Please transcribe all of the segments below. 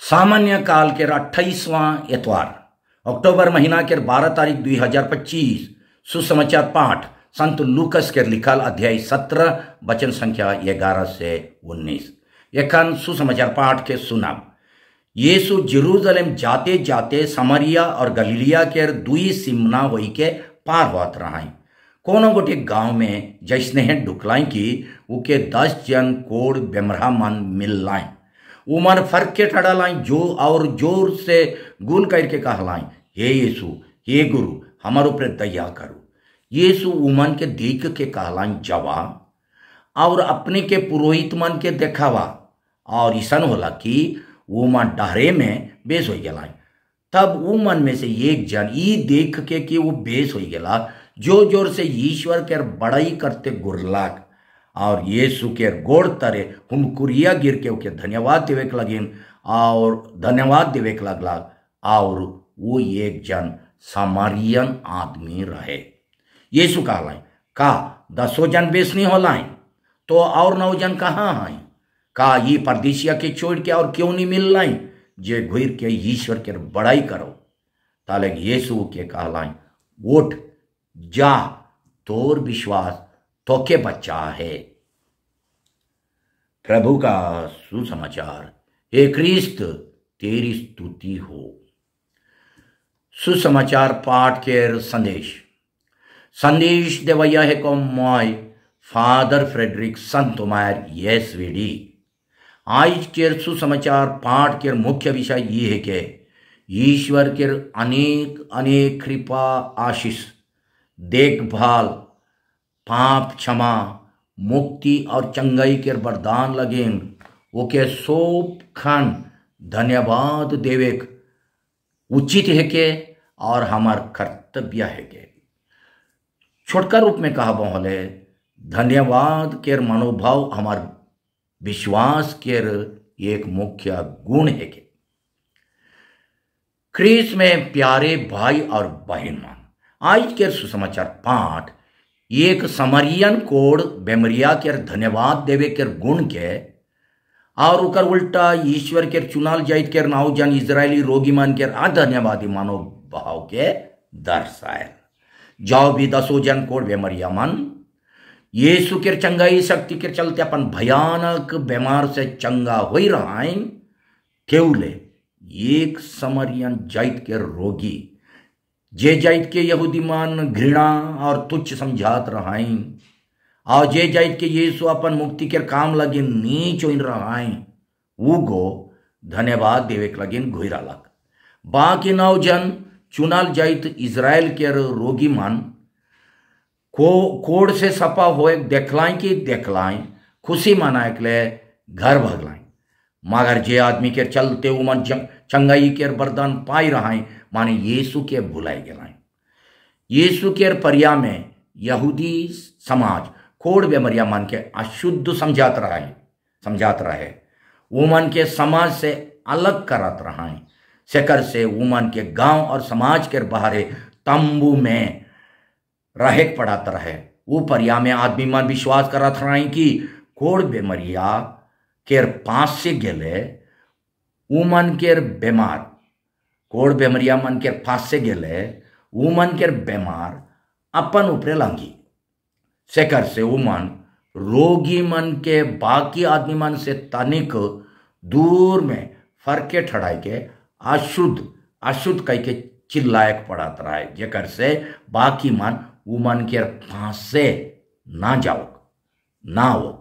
सामान्य काल के 28वां एतवार अक्टूबर महीना के 12 तारीख 2025 सुसमाचार पाठ संत लूकस के लिखल अध्याय 17 वचन संख्या 11 से 19। एखन सुसमाचार पाठ के सुनाब। यीशु जेरूशलेम जाते जाते समरिया और गलीलिया के दुई सीमना होई के पार होत रहाई। कोनो गोटे गांव में जैसने ढुकलाई की उके 10 जन कोड़ बेमरा मन मिल लाई। उमर फर्क के ठड़ा लाई जो और जोर से गुल करके कहलाई, हे यीशु, हे गुरु, हमारे ऊपर दया करो। यीशु उमन के देख के कहलाई जवा और अपने के पुरोहित मन के देखावा और ईसन होला कि उमन डहरे में बेस हो गलाई। तब उमन में से एक जन ई देख के कि वो बेस हो गला जो जोर से ईश्वर के बड़ाई करते गुरलाक और यीशु के गोड़ तरे हुमकुरिया गिर के ओके धन्यवाद देवे के लगिन और धन्यवाद देवे के लगला। और वो एक जन सामरियन आदमी रहे। यीशु कहलाई का 10 जन बेस नहीं होलाई तो और 9 जन कहाँ हैं? का ये परदेशिया के छोड़ के और क्यों नहीं मिल लाई जे घुर के ईश्वर के बड़ाई करो। ताले यीशु के कहलाई उठ जा, तोर विश्वास तोके बच्चा है। प्रभु का सुसमाचार। हे क्रिस्त तेरी स्तुति हो। सुसमाचार पाठ के संदेश देवैया है को मॉय फादर फ्रेडरिक संतोमायर येसवीडी। आज के सुसमाचार पाठ के मुख्य विषय ये है कि ईश्वर के अनेक अनेक कृपा आशीष देखभाल पाप क्षमा मुक्ति और चंगाई के वरदान लगेन ओके सोप खन धन्यवाद देवे उचित है के और हमार कर्तव्य है के। छोटका रूप में कहा बोले धन्यवाद के मनोभाव हमार विश्वास के एक मुख्य गुण है के। ख्रीस्त में प्यारे भाई और बहन मान, आज के सुसमाचार पाठ एक समरियन कोड बेमरिया के धन्यवाद देवे के गुण के और उकर उल्टा ईश्वर के चुनाल जाइत के 9 जन इजरायली रोगी मन के अधन्यवादी मानो भाव के दर्शाए। जाओ भी 10 जन कोड बेमरिया मन यीशु के चंगाई शक्ति के चलते अपन भयानक बीमार से चंगा हो रहा है। केवले एक समरियन जाइत के रोगी जे जाइत के यहूदी मान घृणा और तुच्छ समझात रहाई और जे जाइत के यीशु अपन मुक्ति के काम लगे नीच हो रहाई वो गो धन्यवाद देवे के लगिन घुरा लग। बाकी 9 जन चुनाल जाइत इजराइल के रोगी मान कोड़ से सपा होए देखलाई कि देखलाई खुशी मनाए के लिए घर भगलाई। मगर जे आदमी के चलते उमन चंगाई के वरदान पाई रहा माने यीशु के भुलाई गए। यीशु के परिया में यहूदी समाज कोड़ बेमरिया मन के अशुद्ध समझात रहे उमन के समाज से अलग करत रहा। सेकर से उमन के गांव और समाज के बाहरे तंबू में रहे पड़ात रहे। वो परिया में आदमी मन विश्वास करत रहे कि कोड़ बेमरिया केर पास से गेले उमन केर बेमार कोड़ बेमरिया मन के पास से गेले उमन केर बेमार अपन ऊपरे लंगी। सेकर से उमन रोगी मन के बाकी आदमी मन से तनिक दूर में फरके ठड़ाई के अशुद्ध कह के चिल्लायक पड़ात रहे जेकर से बाकी मन उमन के पास से ना जाओ ना हो।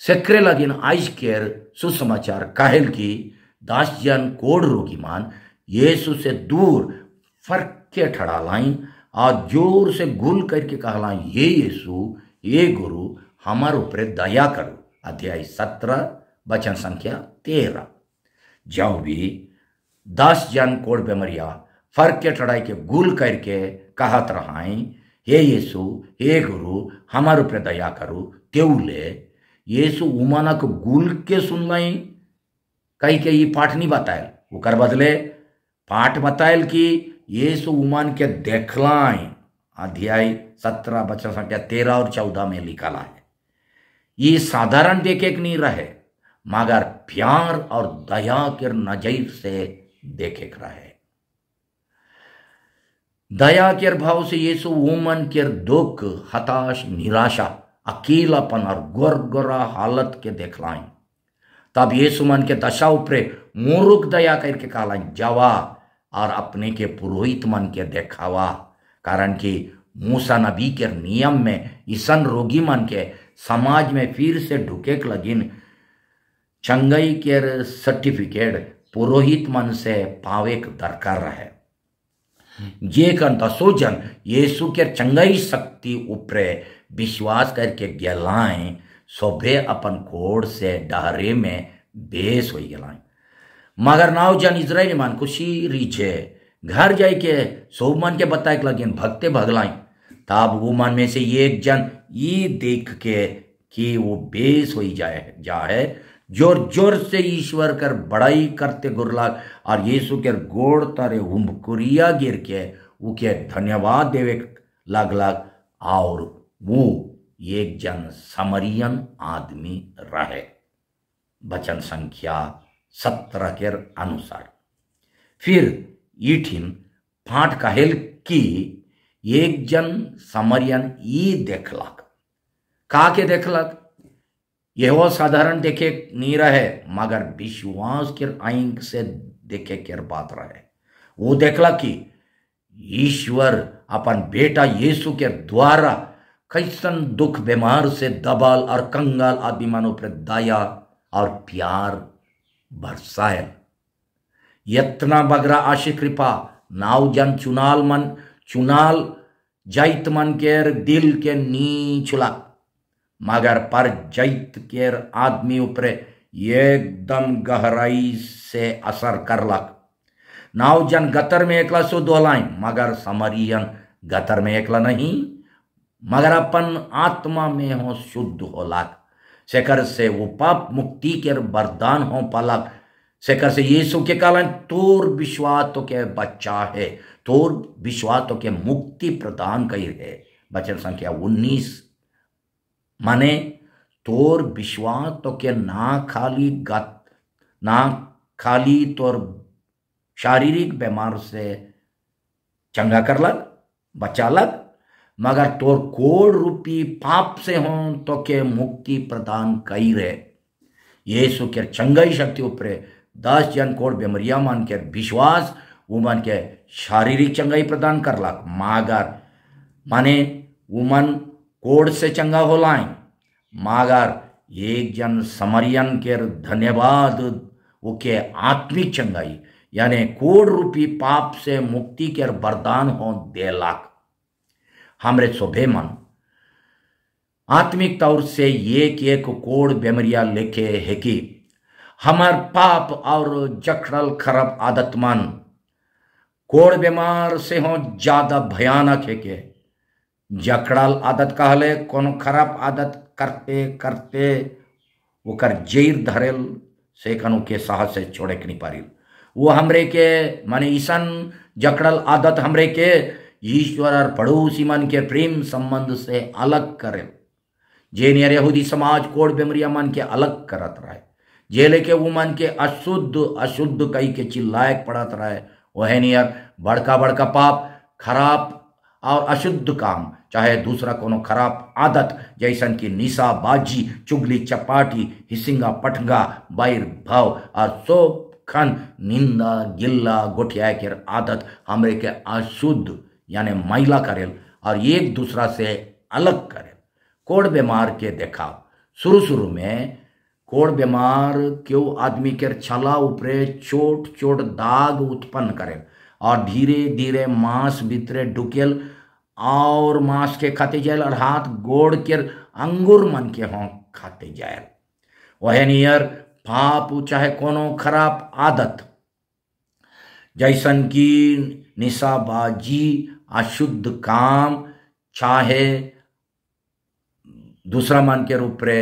सेक्रे लगिन आज केर सुसमाचार काहेल की 10 जन कोड़ रोगी मान यीशु से दूर फर्क के ठड़ा लाई और जोर से गुल करके कहलाई, ये यीशु, ये गुरु, हमारे ऊपर दया करो। अध्याय 17 वचन संख्या 13। जाओ भी 10 जन कोड़ बेमरिया फर्क के ठड़ाई के गुल करके कहत रहाई, हे यीशु, हे गुरु, हमारे ऊपर दया करो। तेउले यीशु उमानक गुल के सुन लाई कही के ये पाठ नहीं बतायल उकर बदले पाठ बतायल कि यीशु उमान के देखलाई। अध्याय 17 वचन संख्या 13 और 14 में लिखा है। ये साधारण देखे नहीं रहे मगर प्यार और दया के नजर से देखे रहे। दया के भाव से यीशु वुमन के दुख, हताश, निराशा, अकेलापन और गोरगोरा हालत के देखलाएं। तब यीशु मन के दशा उपरे मूर्ख दया करके कहलाएं, जावा और अपने के पुरोहित मन के देखावा, कारण कि मूसा नबी के नियम में ईसन रोगी मन के समाज में फिर से ढुके लगिन चंगाई के सर्टिफिकेट पुरोहित मन से पावे दरकार रहे। जे कर 10 जन यीशु के चंगाई शक्ति उपरे विश्वास करके गेलाएं, सोभे अपन कोड़ से डहरे में बेस हो गलाएं। मगर 9 जन इजरायली मन खुशी रीछे घर जाय के सब मन के बताए लगिन भगते भगलाएं। तब वो मन में से एक जन ये देख के कि वो बेस हो जाए जोर जोर से ईश्वर कर बड़ाई करते गुरला और यीशु के गोड़ तारे हुमकुरिया गिर के उके धन्यवाद देवे लगलग। और वो एक जन समरियन आदमी रहे। वचन संख्या 17 के अनुसार फिर ईठिन फाट कहेल कि एक जन समरियन ई देखलक। का के देखलक? यह साधारण देखे नहीं रहे, मगर विश्वास के आंख से देखे के बात रहे। वो देखला कि ईश्वर अपन बेटा यीशु के द्वारा कैसन दुख बीमार से दबाल और कंगाल आदमी मानव पर दया और प्यार बरसाए। यतना बगरा आशी कृपा 9 जन चुनाल जैत मन के दिल के नी छुला, मगर पर जैत के आदमी ऊपर एकदम गहराई से असर करलक। 9 जन गतर में एकला शुद्ध होलाइन, मगर समरियन गतर में एकला नहीं, मगर अपन आत्मा में हो शुद्ध होलक। सेकर से वो पाप मुक्ति के वरदान हो पालक। सेकर से यीशु के कहलन तोर विश्वास तो के बच्चा है, तोर विश्वास तो के मुक्ति प्रदान कही है। वचन संख्या 19 माने तोर विश्वास तो के ना खाली तोर शारीरिक बीमार से चंगा करलक, बचालक, मगर तोर कोड़ रूपी पाप से हो तो के मुक्ति प्रदान कई रहे। यीशु के चंगाई शक्ति ऊपर 10 जन कोड़ बेमरिया मन के विश्वास उमन के शारीरिक चंगाई प्रदान करलक, मगर माने उमन कोड़ से चंगा होलाएं, मगर एक जन समरियन के धन्यवाद उके आत्मिक चंगाई यानी कोड़ रूपी पाप से मुक्ति के वरदान हो देलक। हमरे शोभे मन आत्मिक तौर से एक कोड़ बेमरिया लेके है कि हमार पाप और जखड़ल खराब आदत मन कोड़ बीमार से हो ज्यादा भयानक है के जखड़ल आदत कहले कोनो खराब आदत करते करते ओकर जैर धरेल से कनु के साहस से छोड़े के नहीं पारिल। वो हमरे के माने ईसन जकड़ल आदत हमरे के ईश्वर और पड़ोसी मन के प्रेम संबंध से अलग करे। जे नियर यहूदी समाज कोड़ बेमरिया मन के अलग करत रहे, जे लेके वो मन के अशुद्ध कई के चिल्लायक पड़त रहे। वह नियर बड़का बड़का पाप, खराब और अशुद्ध काम, चाहे दूसरा कोनो खराब आदत जैसन की निशा बाजी, चुगली चपाटी, हिसिंगा पटंगा, बैर भाव और सो खन निंदा गिल्ला गोठिया के आदत हमरे के अशुद्ध यानी मैला करेल और एक दूसरा से अलग करेल। कोड़ बीमार के देखा शुरू में कोड़ बीमार क्यों आदमी के छला ऊपरे छोट छोट दाग उत्पन्न करेल और धीरे धीरे मांस भीतरे ढुकेल और मांस के खाते जाए और हाथ गोड़ के अंगूर मन के हों खाते जाए। वह नियर पाप चाहे कोनो खराब आदत जैसन की निशाबाजी, अशुद्ध काम, चाहे दूसरा मन के रूप रे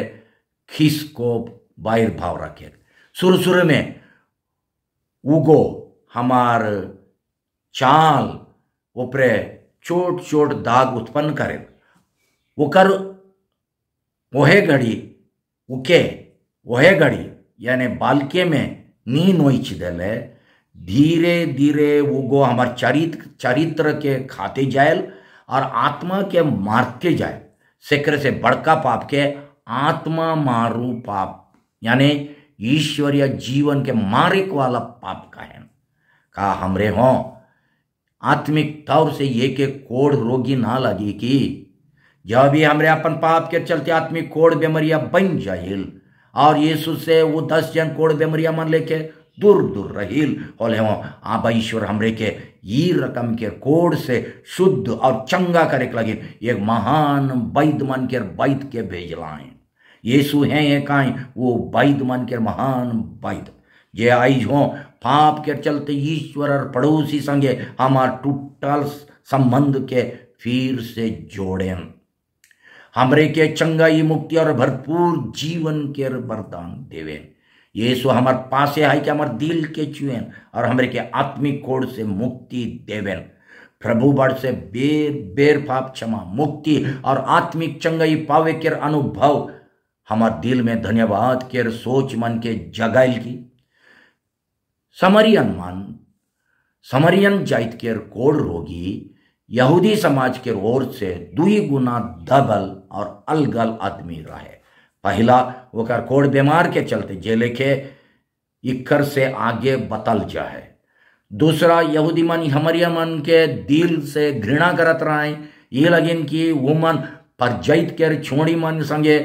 खीस को बाहर भाव रखे। शुरू में उगो हमार चाल ऊपरे छोट छोट दाग उत्पन्न करे। ओकर वह घड़ी यानी बालके में नी नोच देले, धीरे धीरे वो हमार चरित्र के खाते जायल और आत्मा के मारते जाए। सेकर से बड़का पाप के आत्मा मारू पाप, यानी ईश्वरीय जीवन के मारे वाला पाप का है। का हमरे हो आत्मिक तौर से ये के कोड़ रोगी ना लगी कि जब भी हमरे अपन पाप के चलते आत्मिक कोड़ बेमरिया बन जाइल और यीशु से वो 10 जन कोड़ बेमरिया मन लेके दूर दूर रहील होले हो। आबा ईश्वर हमरे के ये रकम के कोड़ से शुद्ध और चंगा करे के लगे एक महान वैद्य मन के वैद्य के भेजलाएं। यीशु हैं ये काई वो वैद्य मन के महान वैद्य जे आई हो पाप के चलते ईश्वर और पड़ोसी संगे हमार टूटल संबंध के फिर से जोड़ें, हमरे के चंगाई मुक्ति और भरपूर जीवन के वरदान देवें। यीशु हमार पासे है कि हमार दिल के छुएं और हमरे के आत्मिक कोड़ से मुक्ति देवें। प्रभु बड़ से बेर बेर पाप क्षमा मुक्ति और आत्मिक चंगाई पावे के अनुभव हमार दिल में धन्यवाद के सोच मन के जगाइल की। समरियन जाइत के कोड़ रोगी यहूदी समाज के ओर से 2 गुना दबल और अलगल आदमी रहे। पहला ओकर कोड़ बीमार के चलते जेले के इक्कर से आगे बतल जाए। दूसरा यहूदी मन हमरिया मन के दिल से घृणा करत रहे, ये लगिन कि वुमन पर जैत के छोड़ी मन संगे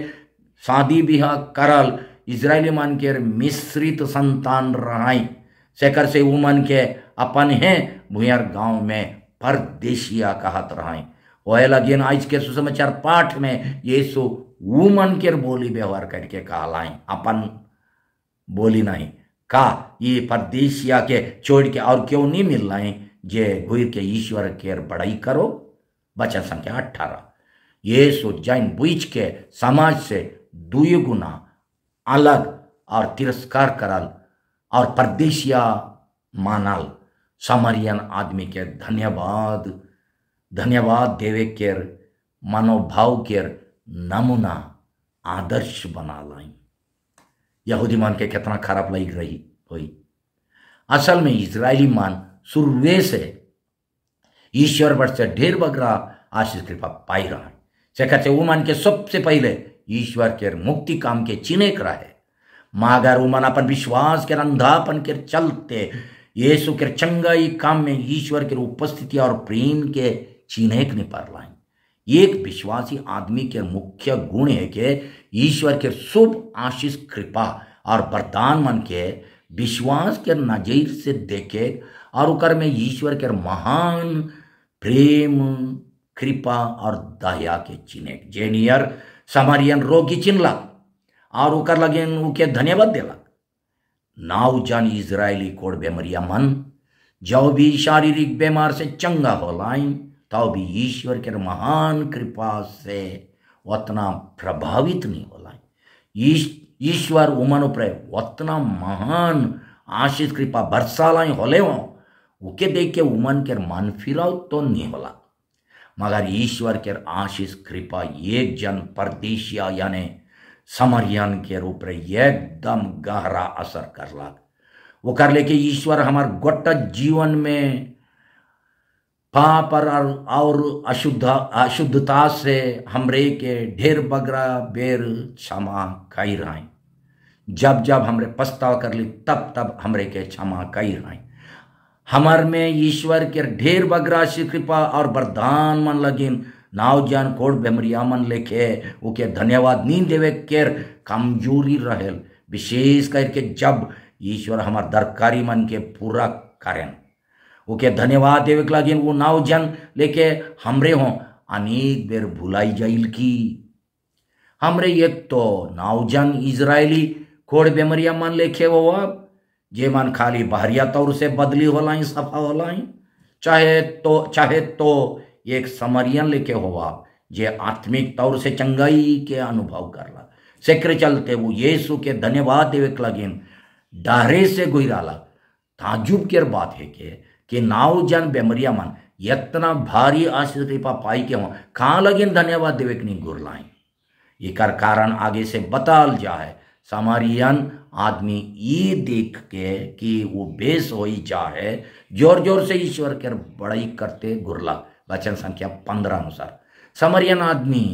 शादी बिहा करल इजरायली मन के मिश्रित संतान रहाई। सेकर से वुमन के अपन हैं भुयर गांव में परदेशिया कहत रहाई। वह लगिन आज के सुसमाचार पाठ में यीशु वुमन के बोली व्यवहार करके कहलाई, अपन बोली नहीं का ये परदेशिया के छोड़ के और क्यों नहीं मिल रहे जे घुर के ईश्वर के बड़ाई करो। वचन संख्या 18। यीशु जैन बुझ के समाज से 2 गुना अलग और तिरस्कार करल और परदेशिया मानल समरियन आदमी के धन्यवाद देवे के मनोभाव के नमूना आदर्श बना लाई। यहूदी मान के कितना खराब लग रही हुई। असल में इजरायली मान शुरुए से ईश्वर पर से ढेर बगरा आशीष कृपा पाई रहा है। सेकर से वो मान के सबसे पहले ईश्वर के मुक्ति काम के चिन्ह करा है, मगर वो मन अपन विश्वास के अंधापन के चलते यीशु के चंगाई काम में ईश्वर के उपस्थिति और प्रेम के चिन्ह नहीं पर लाए। एक विश्वासी आदमी के मुख्य गुण है कि ईश्वर के शुभ आशीष कृपा और वरदान मन के विश्वास के नजर से देखे और उकर में ईश्वर के महान प्रेम कृपा और दया के चिन्ह जेनियर समरियन रोगी चिन्हलक और उकर लगे उके धन्यवाद देलक। नाव जान इजरायली कोड़ बेमरिया मन जो भी शारीरिक बीमार से चंगा होलाइन तो भी ईश्वर के महान कृपा से उतना प्रभावित नहीं होलाइन। ईश्वर उमन ऊपर उतना महान आशीष कृपा बरसालाई होले हो उके देख के उमन के मन फिराव तो नहीं होला, मगर ईश्वर के आशीष कृपा एक जन परदेशिया यानी समरियन के रूप में एकदम गहरा असर करला। वो कर ले कि ईश्वर हमार गोटा जीवन में पाप और अशुद्धता से हमरे के ढेर बगरा बेर क्षमा कई रहे। जब जब हमरे पछतावा कर ली तब तब हमरे के क्षमा कई रहे। हमार में ईश्वर के ढेर बगरा कृपा और वरदान मन लगिन नाव जान कोड़ बेमरिया मन लेके उके धन्यवाद नी देवे केर कमजोरी रहेल, विशेष करके जब ईश्वर हमार दरकारी मन के पूरा करें उके धन्यवाद देवे के लगिन वो नाव जन लेके हमरे हो अनेक बेर भुलाई जाइल की। हमरे एक तो नाव जन इजरायली कोड़ बेमरिया मन लेके वो जे मन खाली बहरिया तौर से बदली होलाई सफा होलाई, चाहे तो एक समरियन लेके होवा जे आत्मिक तौर से चंगाई के अनुभव करला। सेक्रे चलते वो यीशु के धन्यवाद देवे के लगिन डरे से गुजराला। ताजुब के बात है कि नाव जन बेमरिया मन इतना भारी आशीष कृपा पाई के हो कहाँ लगिन धन्यवाद देवे के नहीं गुरलाई। एकर कारण आगे से बताल जाए। सामरियन आदमी ये देख के कि वो बेस हो ही जाए, जोर जोर से ईश्वर के बड़ाई करते गुरला। वचन संख्या 15 अनुसार सामरियन आदमी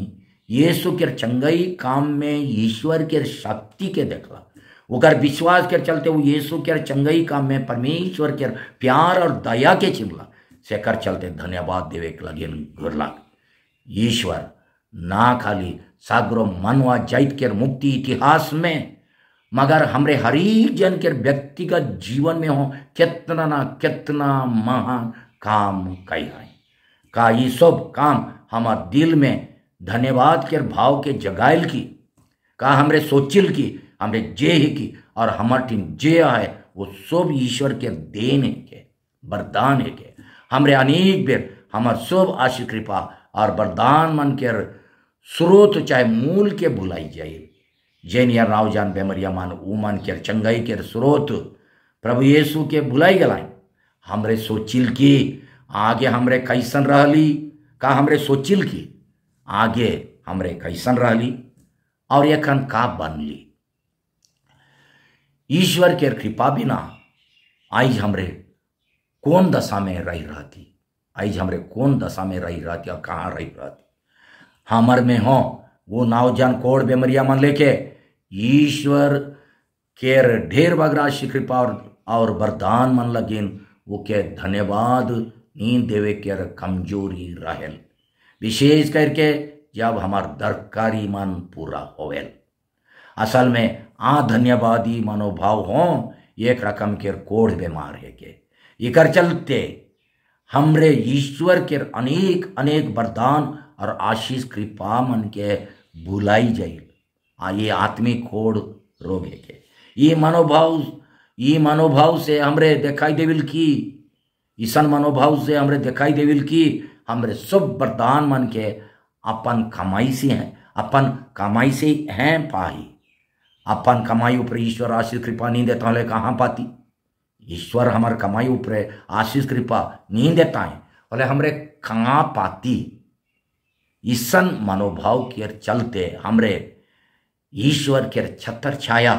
यीशु के चंगाई काम में ईश्वर के शक्ति के देखला, उकर विश्वास के चलते वो यीशु के चंगाई काम में परमेश्वर के प्यार और दया के चिमला से कर चलते धन्यवाद देवे के लगे गुरला। ईश्वर ना खाली सागरो मनवा जाइत के मुक्ति इतिहास में, मगर हमरे हरीक जन के व्यक्तिगत जीवन में हो कितना ना कितना महान काम कई है। का ये सब काम हमार दिल में धन्यवाद के भाव के जगाइल की, का हमरे सोचिल की, हमरे जे ही की, और हमार टीम जे है वो सब ईश्वर के देन है के वरदान है के। हमरे अनेक बेर हमार सब आशीष कृपा और वरदान मन के स्रोत चाहे मूल के भुलाई जाए। जैन या रावजान बेमरिया मान उमन के चंगाई के स्रोत प्रभु यीशु के भुलाई गलाई। हमरे सोचिल की आगे हमरे कैसन रहली, का हमरे सोचिल की आगे हमरे कैसन रहली और यखन का बनली। ईश्वर के कृपा बिना आज हमरे कौन दशा में रही रहती, आज हमरे कौन दशा में रही रहती और कहाँ रही रहती। हमर में हो वो नावजान कोड़ बेमरिया मन लेके ईश्वर केर ढेर बगराशी कृपा और वरदान मन लगिन वो के धन्यवाद नींद देवे के कमजोरी रहेल, विशेष करके जब हमार दरकारी मन पूरा होवेल। असल में धन्यवादी मनोभाव हो एक रकम के कोढ़ बीमार है के इकर चलते हमरे ईश्वर के अनेक अनेक वरदान और आशीष कृपा मन के भुलाई जाइल। ये आत्मिक कोढ़ रोग है के ये मनोभाव से हमरे दिखाई देविल की, ईसन मनोभाव से हमरे दिखाई देविल की हमरे सब वरदान मन के अपन कमाई से हैं, अपन कमाई से हैं पाही। अपन कमाई ऊपर ईश्वर आशीष कृपा नहीं देता है, कहाँ पाती। ईश्वर हमार कमाई ऊपर आशीष कृपा नहीं देता है बोले हमरे कहाँ पाती। ईसन मनोभाव के चलते हमरे ईश्वर के छत्र छाया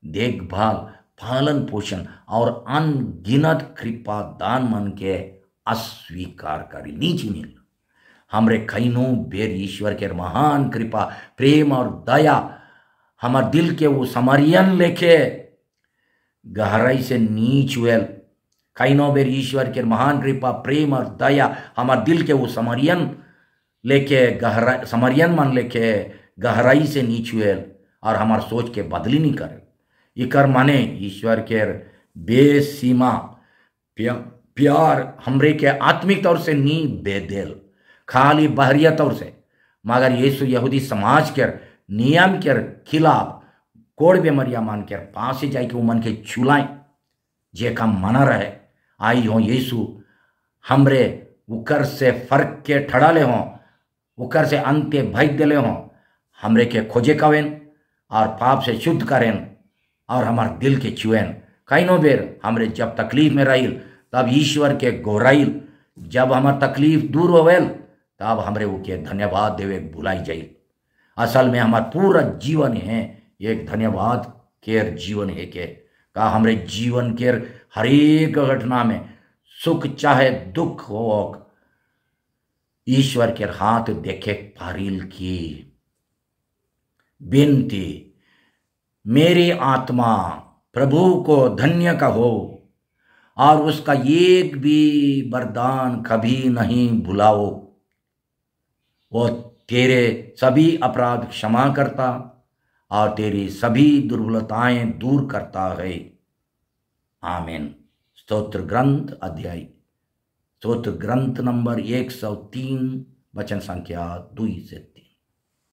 देखभाल पालन पोषण और अनगिनत कृपा दान मन के अस्वीकार करी नीची नील। हमरे खैनो बेर ईश्वर के महान कृपा प्रेम और दया हमार दिल के वो समरियन लेके गहराई से नीच हुएल। खैनो बेर ईश्वर के महान कृपा प्रेम और दया हमार दिल के वो समरियन मन लेके गहराई से नीच हुएल और हमार सोच के बदली नहीं करे। इकर माने ईश्वर के बेसीमा प्यार हमरे के आत्मिक तौर से नी बेदेल खाली बहरिया तौर से, मगर यीशु यहूदी समाज के नियम के खिलाफ कोड़ बेमरिया मान के पास ही जाए कि वो मन के छुलाएं जे का मना रहे। आई हो यीशु हमरे उकर से फर्क के ठड़ाले हों, उकर से अंत्य भय दिले हों, हमरे के खोजे कवेन और पाप से शुद्ध करें और हमार दिल के छुएन। कईनो बेर हमरे जब तकलीफ में रहिल तब ईश्वर के गोराइल, जब हमार तकलीफ दूर होवेल तब हमरे वो के धन्यवाद देवे भुलाई जाइल। असल में हमार पूरा जीवन है एक धन्यवाद केर जीवन है के का हमरे जीवन केर हरेक घटना में सुख चाहे दुख हो ईश्वर के हाथ देखे पारिल की बेनती। मेरी आत्मा प्रभु को धन्य कहो और उसका एक भी वरदान कभी नहीं भुलाओ। वो तेरे सभी अपराध क्षमा करता और तेरी सभी दुर्बलताएं दूर करता है। आमीन। स्तोत्र ग्रंथ नंबर 103 वचन संख्या 2 से 3।